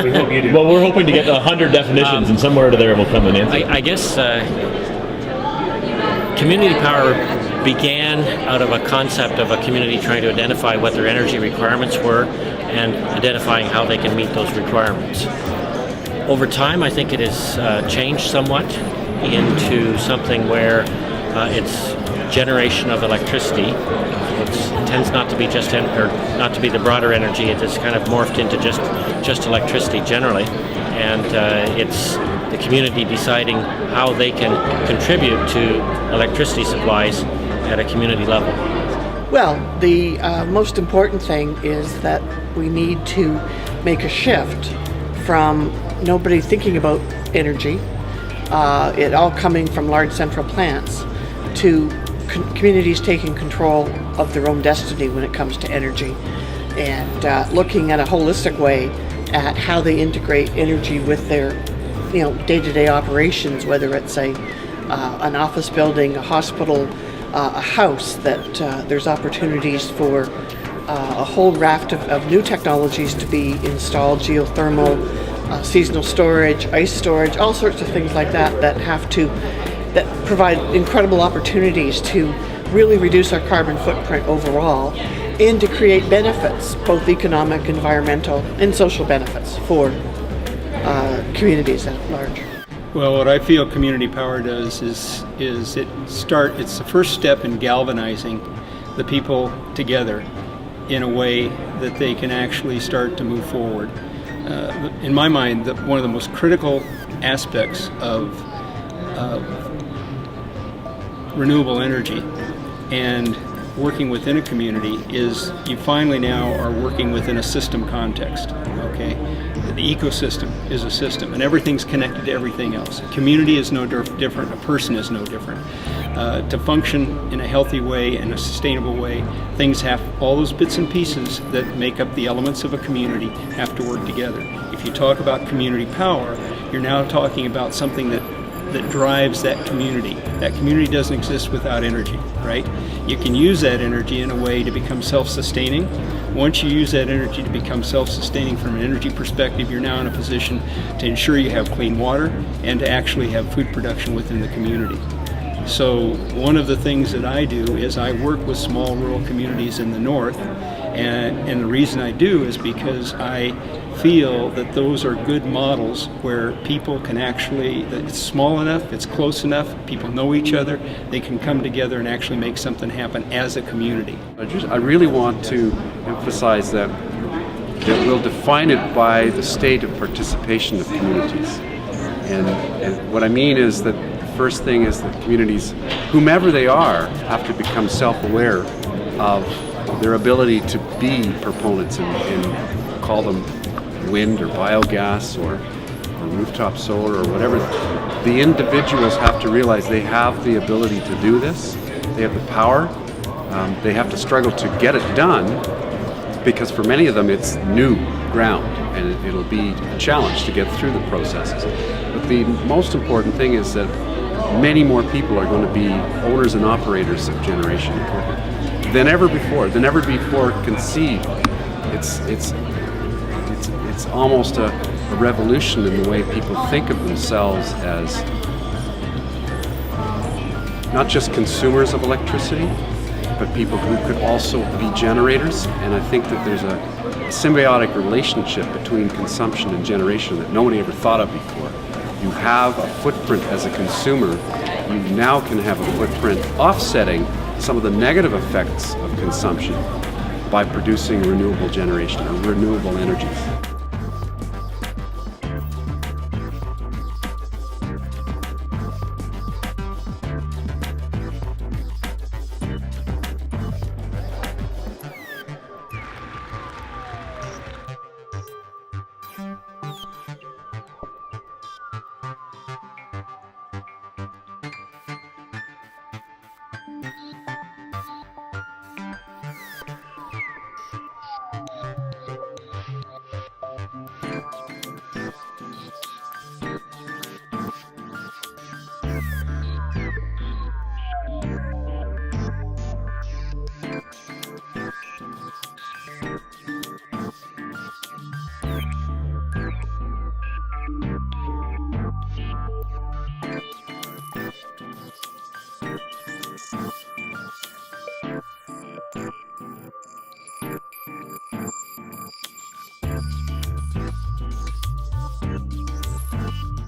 We hope you do. Well, we're hoping to get 100 definitions, and somewhere to there will come an answer. I guess community power began out of a concept of a community trying to identify what their energy requirements were and identifying how they can meet those requirements. Over time, I think it has changed somewhat into something where it's generation of electricity. It tends not to be not to be the broader energy. It is kind of morphed into just electricity generally, and it's the community deciding how they can contribute to electricity supplies at a community level. Well, the most important thing is that we need to make a shift from nobody thinking about energy, it all coming from large central plants, to communities taking control of their own destiny when it comes to energy, and looking at a holistic way at how they integrate energy with their day-to-day operations, whether it's an office building, a hospital, a house, that there's opportunities for a whole raft of new technologies to be installed, geothermal, seasonal storage, ice storage, all sorts of things like that that provide incredible opportunities to really reduce our carbon footprint overall and to create benefits, both economic, environmental, and social benefits for communities at large. Well, what I feel community power does is it's the first step in galvanizing the people together in a way that they can actually start to move forward. In my mind, one of the most critical aspects of renewable energy and working within a community is you finally now are working within a system context, okay? The ecosystem is a system, and everything's connected to everything else. A community is no different, a person is no different. To function in a healthy way and a sustainable way, things have, all those bits and pieces that make up the elements of a community have to work together. If you talk about community power, you're now talking about something that drives that community. That community doesn't exist without energy, right? You can use that energy in a way to become self-sustaining. Once you use that energy to become self-sustaining from an energy perspective, you're now in a position to ensure you have clean water and to actually have food production within the community. So one of the things that I do is I work with small rural communities in the north, and the reason I do is because I feel that those are good models where people can actually, that it's small enough, it's close enough, people know each other, they can come together and actually make something happen as a community. I really want to emphasize that we'll define it by the state of participation of communities. And what I mean is that the first thing is that communities, whomever they are, have to become self-aware of their ability to be proponents and call them wind or biogas or rooftop solar or whatever. The individuals have to realize they have the ability to do this. They have the power. They have to struggle to get it done because for many of them it's new ground and it'll be a challenge to get through the processes. But the most important thing is that many more people are going to be owners and operators of generation equipment than ever before conceived. It's almost a revolution in the way people think of themselves as not just consumers of electricity, but people who could also be generators. And I think that there's a symbiotic relationship between consumption and generation that nobody ever thought of before. You have a footprint as a consumer, you now can have a footprint offsetting some of the negative effects of consumption by producing renewable generation or renewable energies.